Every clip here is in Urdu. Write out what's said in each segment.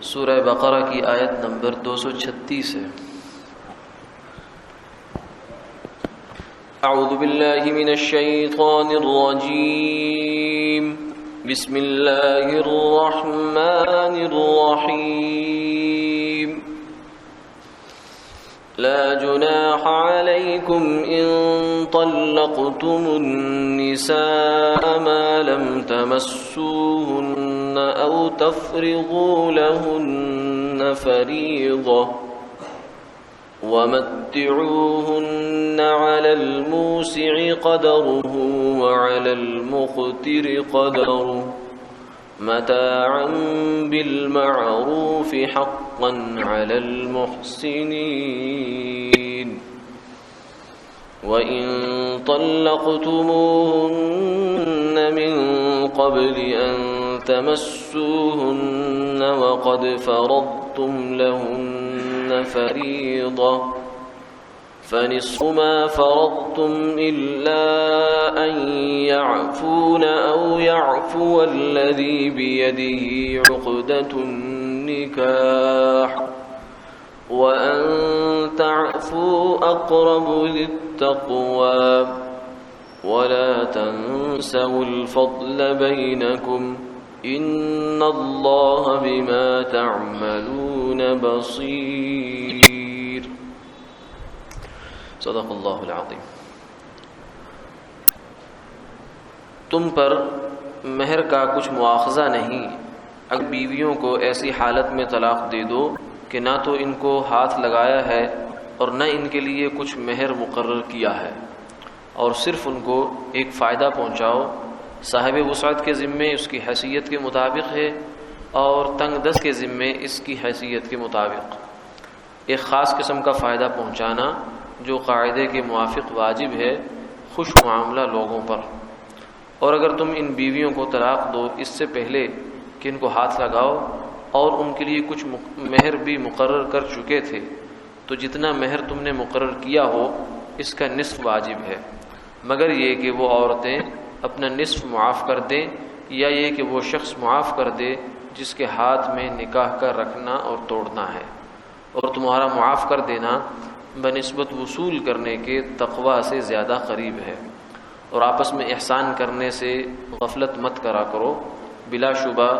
سورہ بقرہ کی آیت نمبر 236 ہے۔ اعوذ باللہ من الشیطان الرجیم، بسم اللہ الرحمن الرحیم۔ لا جناح علیکم ان طلقتم النساء ما لم تمسوهن او تفرضوا لهن فریضة ومتعوهن على الموسع قدره وعلى المقتر قدره متاعا بالمعروف حقا على المحسنين وإن طلقتموهن من قبل أن تمسوهن وقد فرضتم لهن فريضة فنصف ما فرضتم إلا أن يعفون أو يعفو الذي بيده عقدة النكاح وأن تعفوا أقرب للتقوى ولا تنسوا الفضل بينكم إن الله بما تعملون بصير۔ صدق اللہ العظیم۔ تم پر مہر کا کچھ مواخذہ نہیں اگر بیویوں کو ایسی حالت میں طلاق دے دو کہ نہ تو ان کو ہاتھ لگایا ہے اور نہ ان کے لیے کچھ مہر مقرر کیا ہے، اور صرف ان کو ایک فائدہ پہنچاؤ۔ صاحب وسعت کے ذمے اس کی حیثیت کے مطابق ہے اور تنگ دست کے ذمے اس کی حیثیت کے مطابق ایک خاص قسم کا فائدہ پہنچانا جو قاعدے کے موافق واجب ہے خوش معاملہ لوگوں پر۔ اور اگر تم ان بیویوں کو طلاق دو اس سے پہلے کہ ان کو ہاتھ لگاؤ اور ان کے لیے کچھ مہر بھی مقرر کر چکے تھے تو جتنا مہر تم نے مقرر کیا ہو اس کا نصف واجب ہے، مگر یہ کہ وہ عورتیں اپنا نصف معاف کر دیں یا یہ کہ وہ شخص معاف کر دے جس کے ہاتھ میں نکاح کا رکھنا اور توڑنا ہے، اور تمہارا معاف کر دینا بنسبت وصول کرنے کے تقوی سے زیادہ قریب ہے۔ اور آپس میں احسان کرنے سے غفلت مت کرا کرو، بلا شبہ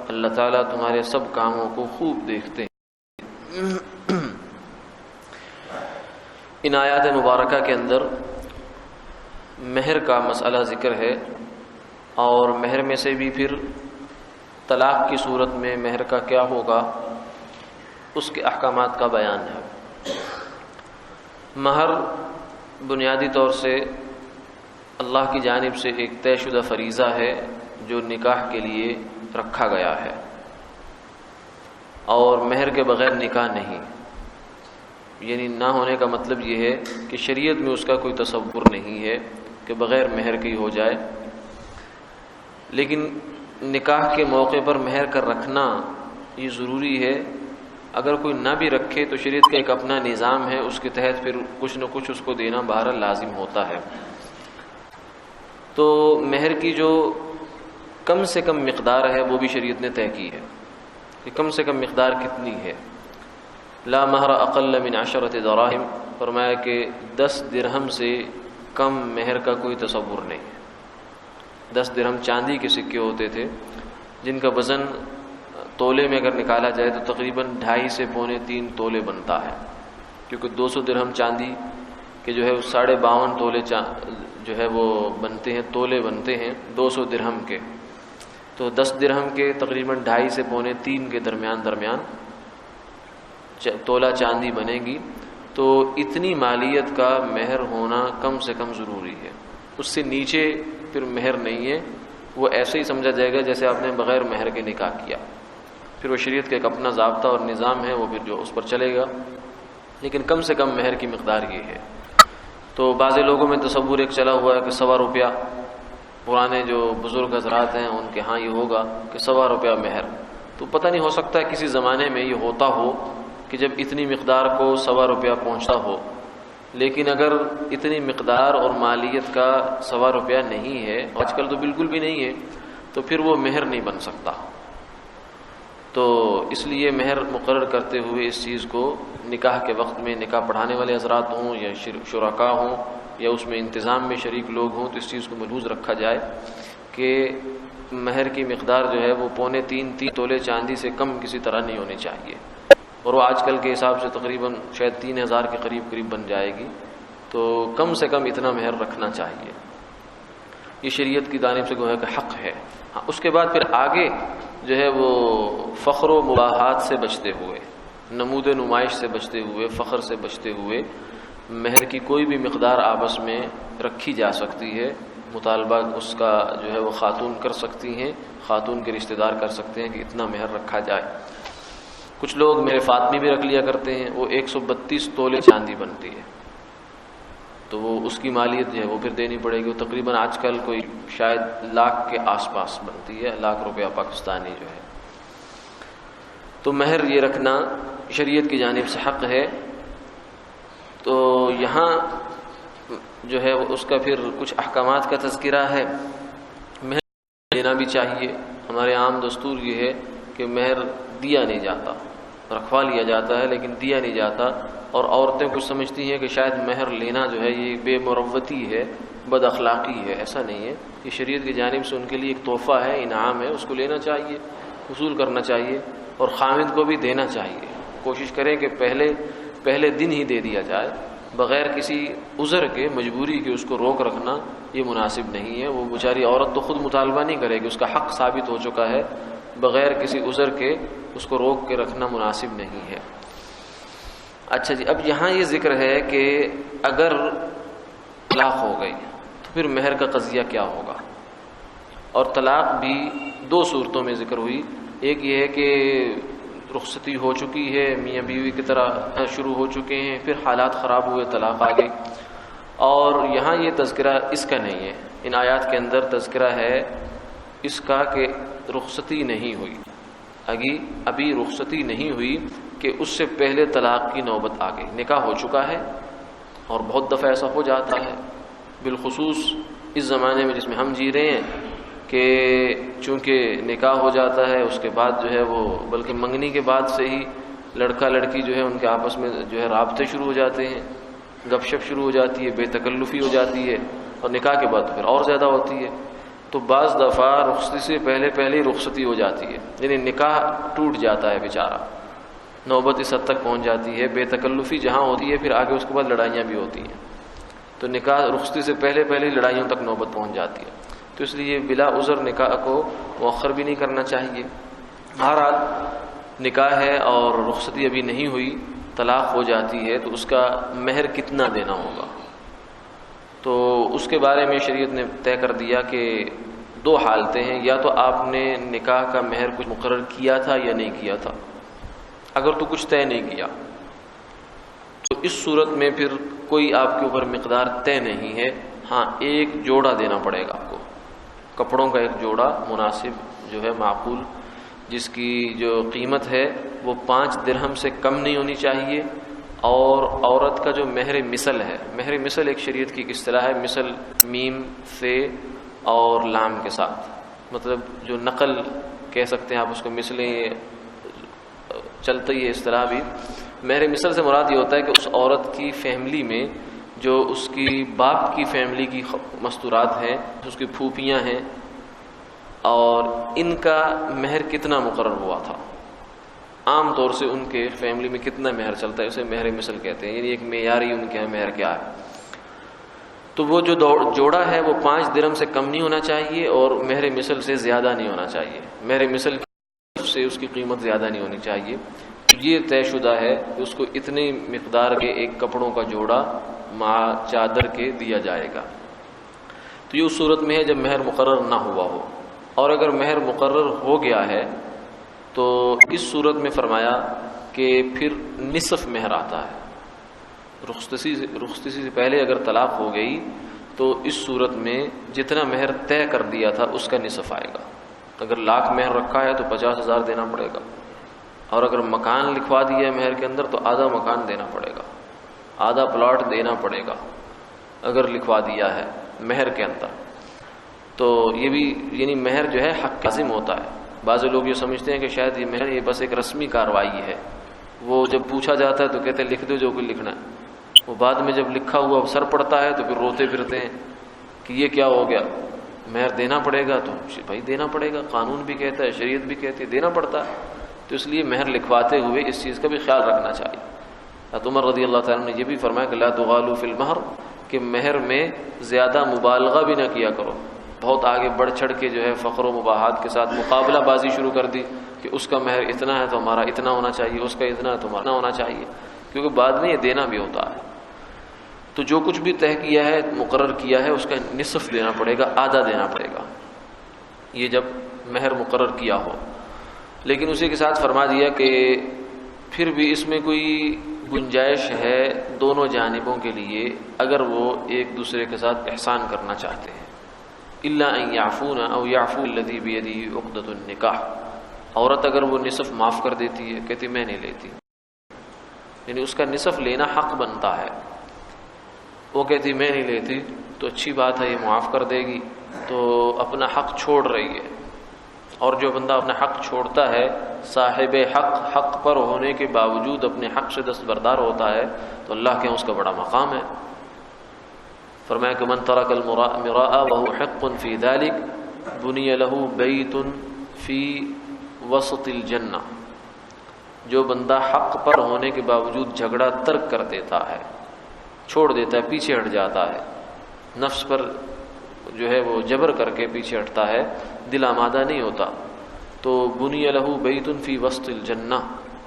اللہ تعالیٰ تمہارے سب کاموں کو خوب دیکھتے ہیں۔ ان آیات مبارکہ کے اندر مہر کا مسئلہ ذکر ہے، اور مہر میں سے بھی پھر طلاق کی صورت میں مہر کا کیا ہوگا اس کے احکامات کا بیان ہے۔ مہر بنیادی طور سے اللہ کی جانب سے ایک طے شدہ فریضہ ہے جو نکاح کے لیے رکھا گیا ہے، اور مہر کے بغیر نکاح نہیں، یعنی نہ ہونے کا مطلب یہ ہے کہ شریعت میں اس کا کوئی تصور نہیں ہے کہ بغیر مہر کے ہی ہو جائے، لیکن نکاح کے موقع پر مہر کر رکھنا یہ ضروری ہے۔ اگر کوئی نہ بھی رکھے تو شریعت کا ایک اپنا نظام ہے، اس کے تحت پھر کچھ نہ کچھ اس کو دینا بہرحال لازم ہوتا ہے۔ تو مہر کی جو کم سے کم مقدار ہے وہ بھی شریعت نے طے کی ہے کہ کم سے کم مقدار کتنی ہے۔ لا مہر اقل من 10 دراہم، فرمایا کہ 10 درہم سے کم مہر کا کوئی تصور نہیں ہے۔ 10 درہم چاندی کے سکے ہوتے تھے جن کا وزن تولے میں اگر نکالا جائے تو تقریباً 2.5 سے 3.25 تولے بنتا ہے، کیونکہ 200 درہم چاندی کے جو ہے 52.5 تولے جو ہے وہ بنتے ہیں، تولے بنتے ہیں 200 درہم کے، تو 10 درہم کے تقریباً 2.5 سے 3.25 کے درمیان تولہ چاندی بنے گی، تو اتنی مالیت کا مہر ہونا کم سے کم ضروری ہے۔ اس سے نیچے پھر مہر نہیں ہے، وہ ایسے ہی سمجھا جائے گا جیسے آپ نے بغیر مہر کے نکاح کیا، پھر وہ شریعت کا ایک اپنا ضابطہ اور نظام ہے، وہ پھر جو اس پر چلے گا، لیکن کم سے کم مہر کی مقدار یہ ہے۔ تو بعض لوگوں میں تصور ایک چلا ہوا ہے کہ 1.25 روپیہ، پرانے جو بزرگ حضرات ہیں ان کے ہاں یہ ہوگا کہ 1.25 روپیہ مہر، تو پتہ نہیں ہو سکتا ہے کسی زمانے میں یہ ہوتا ہو کہ جب اتنی مقدار کو 1.25 روپیہ پہنچتا ہو، لیکن اگر اتنی مقدار اور مالیت کا 1.25 روپیہ نہیں ہے، آج کل تو بالکل بھی نہیں ہے، تو پھر وہ مہر نہیں بن سکتا۔ تو اس لیے مہر مقرر کرتے ہوئے اس چیز کو نکاح کے وقت میں نکاح پڑھانے والے حضرات ہوں یا شرکاء ہوں یا اس میں انتظام میں شریک لوگ ہوں تو اس چیز کو ملحوظ رکھا جائے کہ مہر کی مقدار جو ہے وہ 2.25 تولے چاندی سے کم کسی طرح نہیں ہونی چاہیے، اور وہ آج کل کے حساب سے تقریباً شاید 3000 کے قریب بن جائے گی، تو کم سے کم اتنا مہر رکھنا چاہیے۔ یہ شریعت کی جانب سے گویا کہ حق ہے۔ ہاں، اس کے بعد پھر آگے جو ہے وہ فخر و مباحات سے بچتے ہوئے، نمود نمائش سے بچتے ہوئے، فخر سے بچتے ہوئے مہر کی کوئی بھی مقدار آپس میں رکھی جا سکتی ہے، مطالبہ اس کا جو ہے وہ خاتون کر سکتی ہیں، خاتون کے رشتہ دار کر سکتے ہیں کہ اتنا مہر رکھا جائے۔ کچھ لوگ میرے فاطمی بھی رکھ لیا کرتے ہیں، وہ 132 تولے چاندی بنتی ہے، تو وہ اس کی مالیت جو ہے وہ پھر دینی پڑے گی، وہ تقریباً آج کل کوئی شاید 1,00,000 کے آس پاس بنتی ہے، 1,00,000 روپیہ پاکستانی جو ہے۔ تو مہر یہ رکھنا شریعت کی جانب سے حق ہے۔ تو یہاں جو ہے اس کا پھر کچھ احکامات کا تذکرہ ہے۔ مہر دینا بھی چاہیے، ہمارے عام دستور یہ ہے کہ مہر دیا نہیں جاتا، رکھوا لیا جاتا ہے لیکن دیا نہیں جاتا، اور عورتیں کچھ سمجھتی ہیں کہ شاید مہر لینا جو ہے یہ بے مروتی ہے، بد اخلاقی ہے۔ ایسا نہیں ہے، یہ شریعت کی جانب سے ان کے لیے ایک تحفہ ہے، انعام ہے، اس کو لینا چاہیے، وصول کرنا چاہیے، اور خامد کو بھی دینا چاہیے۔ کوشش کریں کہ پہلے دن ہی دے دیا جائے، بغیر کسی عذر کے، مجبوری کے اس کو روک رکھنا یہ مناسب نہیں ہے۔ وہ بیچاری عورت تو خود مطالبہ نہیں کرے گی، اس کا حق ثابت ہو چکا ہے، بغیر کسی عذر کے اس کو روک کے رکھنا مناسب نہیں ہے۔ اچھا جی، اب یہاں یہ ذکر ہے کہ اگر طلاق ہو گئی تو پھر مہر کا قضیہ کیا ہوگا، اور طلاق بھی 2 صورتوں میں ذکر ہوئی۔ ایک یہ ہے کہ رخصتی ہو چکی ہے، میاں بیوی کی طرح شروع ہو چکے ہیں، پھر حالات خراب ہوئے، طلاق آ گئی، اور یہاں یہ تذکرہ اس کا نہیں ہے، ان آیات کے اندر تذکرہ ہے اس کا کہ رخصتی نہیں ہوئی، ابھی رخصتی نہیں ہوئی کہ اس سے پہلے طلاق کی نوبت آ گئی، نکاح ہو چکا ہے، اور بہت دفعہ ایسا ہو جاتا ہے، بالخصوص اس زمانے میں جس میں ہم جی رہے ہیں، کہ چونکہ نکاح ہو جاتا ہے اس کے بعد جو ہے وہ، بلکہ منگنی کے بعد سے ہی لڑکا لڑکی جو ہے ان کے آپس میں جو ہے رابطے شروع ہو جاتے ہیں، گپ شپ شروع ہو جاتی ہے، بے تکلفی ہو جاتی ہے، اور نکاح کے بعد پھر اور زیادہ ہوتی ہے۔ تو بعض دفعہ رخصتی سے پہلے ہی رخصتی ہو جاتی ہے، یعنی نکاح ٹوٹ جاتا ہے بیچارہ، نوبت اس حد تک پہنچ جاتی ہے، بے تکلفی جہاں ہوتی ہے پھر آگے اس کے بعد لڑائیاں بھی ہوتی ہیں، تو نکاح رخصتی سے پہلے ہی لڑائیوں تک نوبت پہنچ جاتی ہے، تو اس لیے بلا عذر نکاح کو مؤخر بھی نہیں کرنا چاہیے۔ بہرحال نکاح ہے اور رخصتی ابھی نہیں ہوئی، طلاق ہو جاتی ہے، تو اس کا مہر کتنا دینا ہوگا، تو اس کے بارے میں شریعت نے طے کر دیا کہ 2 حالتیں ہیں، یا تو آپ نے نکاح کا مہر کچھ مقرر کیا تھا یا نہیں کیا تھا۔ اگر تو کچھ طے نہیں کیا تو اس صورت میں پھر کوئی آپ کے اوپر مقدار طے نہیں ہے، ہاں ایک جوڑا دینا پڑے گا آپ کو، کپڑوں کا ایک جوڑا مناسب جو ہے معقول، جس کی جو قیمت ہے وہ 5 درہم سے کم نہیں ہونی چاہیے، اور عورت کا جو مہر مثل ہے، مہر مثل ایک شریعت کی اصطلاح ہے، مثل میم سے اور لام کے ساتھ، مطلب جو نقل کہہ سکتے ہیں آپ اس کو، مثلیں چلتا ہی ہے اصطلاح بھی۔ مہر مثل سے مراد یہ ہوتا ہے کہ اس عورت کی فیملی میں جو اس کی باپ کی فیملی کی مستورات ہیں، اس کی پھوپھیاں ہیں، اور ان کا مہر کتنا مقرر ہوا تھا، عام طور سے ان کے فیملی میں کتنا مہر چلتا ہے، اسے مہر مثل کہتے ہیں، یعنی ایک معیاری ان کے یہاں مہر کیا ہے۔ تو وہ جو جوڑا ہے وہ 5 درہم سے کم نہیں ہونا چاہیے، اور مہر مثل سے زیادہ نہیں ہونا چاہیے، مہر مثل سے اس کی قیمت زیادہ نہیں ہونی چاہیے۔ یہ طے شدہ ہے کہ اس کو اتنی مقدار کے ایک کپڑوں کا جوڑا مع چادر کے دیا جائے گا۔ تو یہ اس صورت میں ہے جب مہر مقرر نہ ہوا ہو، اور اگر مہر مقرر ہو گیا ہے تو اس صورت میں فرمایا کہ پھر نصف مہر آتا ہے۔ رخصتی سے پہلے اگر طلاق ہو گئی تو اس صورت میں جتنا مہر طے کر دیا تھا اس کا نصف آئے گا۔ اگر 1,00,000 مہر رکھا ہے تو 50,000 دینا پڑے گا، اور اگر مکان لکھوا دیا ہے مہر کے اندر تو آدھا مکان دینا پڑے گا، آدھا پلاٹ دینا پڑے گا اگر لکھوا دیا ہے مہر کے اندر۔ تو یہ بھی یعنی مہر جو ہے حق لازم ہوتا ہے، بعض لوگ یہ سمجھتے ہیں کہ شاید یہ مہر یہ بس ایک رسمی کارروائی ہے، وہ جب پوچھا جاتا ہے تو کہتے ہیں لکھ دو جو کچھ لکھنا ہے، وہ بعد میں جب لکھا ہوا سر پڑتا ہے تو پھر روتے پھرتے ہیں کہ یہ کیا ہو گیا، مہر دینا پڑے گا، تو بھائی دینا پڑے گا، قانون بھی کہتا ہے، شریعت بھی کہتی ہے دینا پڑتا ہے، تو اس لیے مہر لکھواتے ہوئے اس چیز کا بھی خیال رکھنا چاہیے۔ حضرت عمر رضی اللہ تعالیٰ نے یہ بھی فرمایا کہ لا تغالوا فی المہر، کہ مہر میں زیادہ مبالغہ بھی نہ کیا کرو، بہت آگے بڑھ چڑھ کے جو ہے فخر و مباحات کے ساتھ مقابلہ بازی شروع کر دی کہ اس کا مہر اتنا ہے تو ہمارا اتنا ہونا چاہیے، اس کا اتنا ہے تو ہمارا ہونا چاہیے، کیونکہ بعد میں یہ دینا بھی ہوتا ہے۔ تو جو کچھ بھی طے کیا ہے، مقرر کیا ہے، اس کا نصف دینا پڑے گا، آدھا دینا پڑے گا، یہ جب مہر مقرر کیا ہو۔ لیکن اسی کے ساتھ فرما دیا کہ پھر بھی اس میں کوئی گنجائش ہے دونوں جانبوں کے لیے، اگر وہ ایک دوسرے کے ساتھ احسان کرنا چاہتے ہیں، الا ان یعفون او یعفو الذی بیدہ عقدۃ النکاح، عورت اگر وہ نصف معاف کر دیتی ہے، کہتی میں نہیں لیتی، یعنی اس کا نصف لینا حق بنتا ہے، وہ کہتی میں نہیں لیتی تو اچھی بات ہے، یہ معاف کر دے گی تو اپنا حق چھوڑ رہی ہے۔ اور جو بندہ اپنا حق چھوڑتا ہے، صاحب حق پر ہونے کے باوجود اپنے حق سے دستبردار ہوتا ہے، تو اللہ کے اس کا بڑا مقام ہے۔ فرمایا کہ من ترک المراء وهو حق فی ذلک بنی له بیت فی وسط الجنہ، جو بندہ حق پر ہونے کے باوجود جھگڑا ترک کر دیتا ہے، چھوڑ دیتا ہے، پیچھے ہٹ جاتا ہے، نفس پر جو ہے وہ جبر کر کے پیچھے ہٹتا ہے، دل آمادہ نہیں ہوتا، تو بنی لہ بیت فی وسط الجنہ،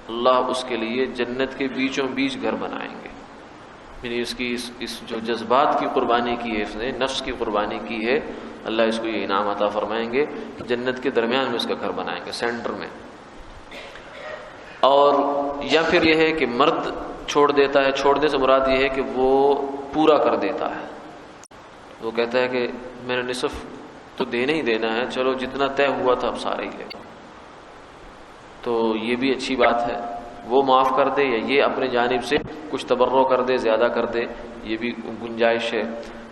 اللہ اس کے لیے جنت کے بیچوں بیچ گھر بنائیں گے، یعنی اس کی اس جو جذبات کی قربانی کی ہے، اس نے نفس کی قربانی کی ہے، اللہ اس کو یہ انعام عطا فرمائیں گے، جنت کے درمیان میں اس کا گھر بنائیں گے، سینٹر میں۔ اور یا پھر یہ ہے کہ مرد چھوڑ دیتا ہے، چھوڑنے سے مراد یہ ہے کہ وہ پورا کر دیتا ہے، وہ کہتا ہے کہ میں نے نصف تو دینا ہی دینا ہے، چلو جتنا طے ہوا تھا اب سارے ہی لے لو، تو یہ بھی اچھی بات ہے، وہ معاف کر دے یا یہ اپنے جانب سے کچھ تبرع کر دے، زیادہ کر دے، یہ بھی گنجائش ہے،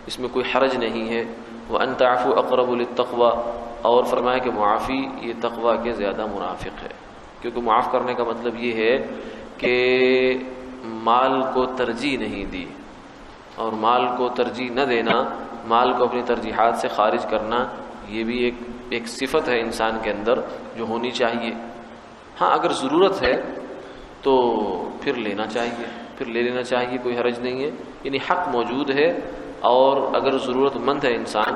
اس میں کوئی حرج نہیں ہے۔ وَأَن تَعْفُوا أَقْرَبُ لِلتَّقْوَىٰ، اور فرمایا کہ معافی یہ تقویٰ کے زیادہ مرافق ہے، کیونکہ معاف کرنے کا مطلب یہ ہے کہ مال کو ترجیح نہیں دی، اور مال کو ترجیح نہ دینا، مال کو اپنی ترجیحات سے خارج کرنا، یہ بھی ایک صفت ہے انسان کے اندر جو ہونی چاہیے۔ ہاں اگر ضرورت ہے تو پھر لینا چاہیے، پھر لے لینا چاہیے، کوئی حرج نہیں ہے، یعنی حق موجود ہے، اور اگر ضرورت مند ہے انسان،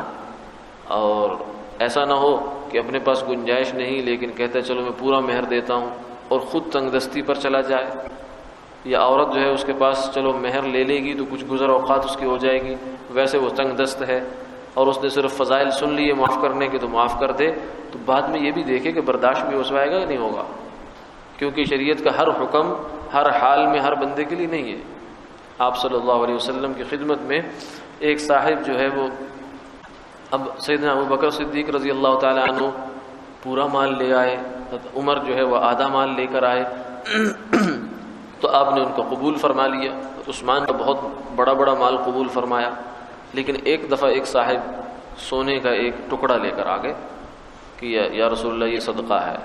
اور ایسا نہ ہو کہ اپنے پاس گنجائش نہیں لیکن کہتا ہے چلو میں پورا مہر دیتا ہوں، اور خود تنگ دستی پر چلا جائے، یا عورت جو ہے اس کے پاس چلو مہر لے لے گی تو کچھ گزر اوقات اس کی ہو جائے گی، ویسے وہ تنگ دست ہے، اور اس نے صرف فضائل سن لیے معاف کرنے کے تو معاف کر دے، تو بعد میں یہ بھی دیکھے کہ برداشت بھی ہو پائے گا یا نہیں ہوگا، کیونکہ شریعت کا ہر حکم ہر حال میں ہر بندے کے لیے نہیں ہے۔ آپ صلی اللہ علیہ وسلم کی خدمت میں ایک صاحب جو ہے وہ، اب سیدنا ابو بکر صدیق رضی اللہ تعالی عنہ پورا مال لے آئے، عمر جو ہے وہ آدھا مال لے کر آئے، تو آپ نے ان کو قبول فرما لیا، عثمان کا بہت بڑا بڑا مال قبول فرمایا، لیکن ایک دفعہ ایک صاحب سونے کا ایک ٹکڑا لے کر آ گئے کہ یا رسول اللہ یہ صدقہ ہے،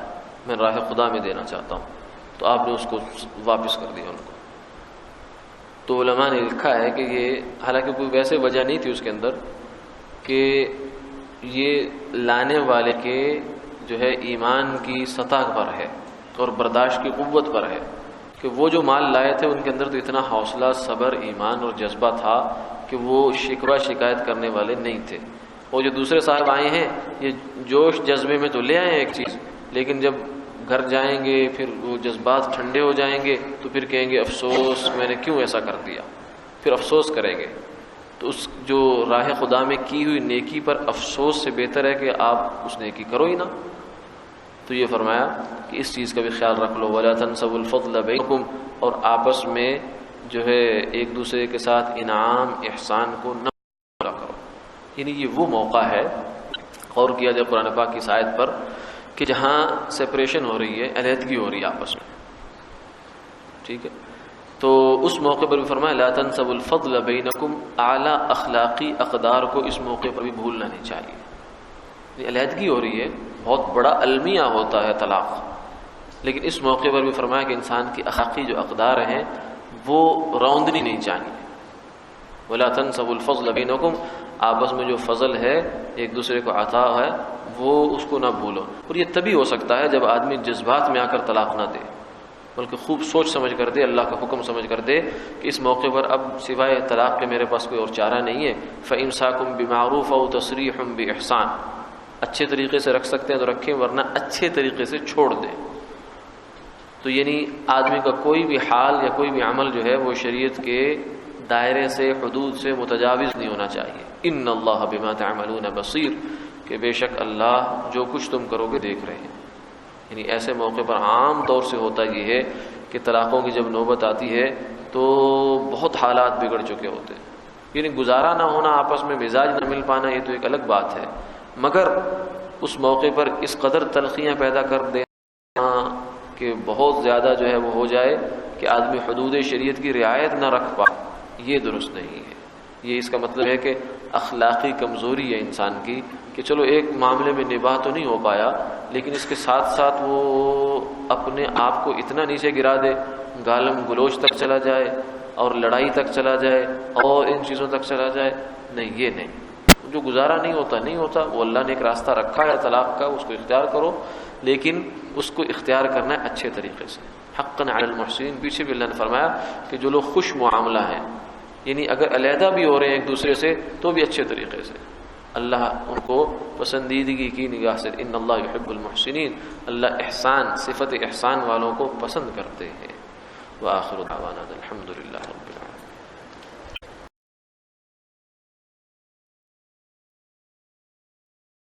میں راہ خدا میں دینا چاہتا ہوں، تو آپ نے اس کو واپس کر دیا ان کو۔ تو علماء نے لکھا ہے کہ یہ حالانکہ کوئی ویسے وجہ نہیں تھی اس کے اندر، کہ یہ لانے والے کے جو ہے ایمان کی سطح پر ہے اور برداشت کی قوت پر ہے، کہ وہ جو مال لائے تھے ان کے اندر تو اتنا حوصلہ، صبر، ایمان اور جذبہ تھا کہ وہ شکوہ شکایت کرنے والے نہیں تھے۔ اور جو دوسرے صاحب آئے ہیں یہ جوش جذبے میں تو لے آئے ہیں ایک چیز، لیکن جب گھر جائیں گے پھر وہ جذبات ٹھنڈے ہو جائیں گے تو پھر کہیں گے افسوس میں نے کیوں ایسا کر دیا، پھر افسوس کریں گے۔ تو اس جو راہ خدا میں کی ہوئی نیکی پر افسوس سے بہتر ہے کہ آپ اس نیکی کرو ہی نہ۔ تو یہ فرمایا کہ اس چیز کا بھی خیال رکھ لو، وَلَا تَنْسَوُا الْفَضْلَ بَيْنَكُمْ، اور آپس میں جو ہے ایک دوسرے کے ساتھ انعام احسان کو نہ بھولا کرو، یعنی یہ وہ موقع ہے، غور کیا جائے قرآن پاک کی اس آیت پر، کہ جہاں سپریشن ہو رہی ہے، علیحدگی ہو رہی ہے آپس میں، ٹھیک ہے، تو اس موقع پر بھی فرمایا لا تنسبوا الفضل بینکم، اعلیٰ اخلاقی اقدار کو اس موقع پر بھی بھولنا نہیں چاہیے، علیحدگی ہو رہی ہے، بہت بڑا المیہ ہوتا ہے طلاق، لیکن اس موقع پر بھی فرمایا کہ انسان کی اخلاقی جو اقدار ہیں وہ روندنی نہیں چاہیے. وَلَا تَنْسَوُا الْفَضْلَ بَيْنَكُمْ، آپس میں جو فضل ہے ایک دوسرے کو عطا ہے وہ اس کو نہ بھولو. اور یہ تبھی ہو سکتا ہے جب آدمی جذبات میں آ کر طلاق نہ دے، بلکہ خوب سوچ سمجھ کر دے، اللہ کا حکم سمجھ کر دے کہ اس موقع پر اب سوائے طلاق کے میرے پاس کوئی اور چارہ نہیں ہے. فَإِمْسَاكُمْ بِمَعْرُوفٍ أَوْ تَسْرِيحٌ بِإِحْسَانٍ، اچھے طریقے سے رکھ سکتے ہیں تو رکھیں، ورنہ اچھے طریقے سے چھوڑ دیں. تو یعنی آدمی کا کوئی بھی حال یا کوئی بھی عمل جو ہے وہ شریعت کے دائرے سے، حدود سے متجاوز نہیں ہونا چاہیے. ان اللہ بما تعملون بصیر، کہ بے شک اللہ جو کچھ تم کرو گے دیکھ رہے ہیں. یعنی ایسے موقع پر عام طور سے ہوتا یہ ہے کہ طلاقوں کی جب نوبت آتی ہے تو بہت حالات بگڑ چکے ہوتے ہیں. یعنی گزارا نہ ہونا، آپس میں مزاج نہ مل پانا، یہ تو ایک الگ بات ہے، مگر اس موقع پر اس قدر تلخیاں پیدا کر دینا کہ بہت زیادہ جو ہے وہ ہو جائے کہ آدمی حدود شریعت کی رعایت نہ رکھ پائے، یہ درست نہیں ہے. یہ اس کا مطلب ہے کہ اخلاقی کمزوری ہے انسان کی، کہ چلو ایک معاملے میں نباہ تو نہیں ہو پایا، لیکن اس کے ساتھ ساتھ وہ اپنے آپ کو اتنا نیچے گرا دے، گالم گلوچ تک چلا جائے اور لڑائی تک چلا جائے اور ان چیزوں تک چلا جائے. نہیں، یہ نہیں. جو گزارا نہیں ہوتا، وہ اللہ نے ایک راستہ رکھا ہے طلاق کا، اس کو اختیار کرو، لیکن اس کو اختیار کرنا ہے اچھے طریقے سے. حقاً علی المحسنین، پیچھے بھی اللہ نے فرمایا کہ جو لوگ خوش معاملہ ہیں، یعنی اگر علیحدہ بھی ہو رہے ہیں ایک دوسرے سے تو بھی اچھے طریقے سے، اللہ ان کو پسندیدگی کی نگاہ سے. ان اللہ یحب المحسنین، اللہ احسان، صفت احسان والوں کو پسند کرتے ہیں. وآخر دعوانا الحمد للہ رب العالمین.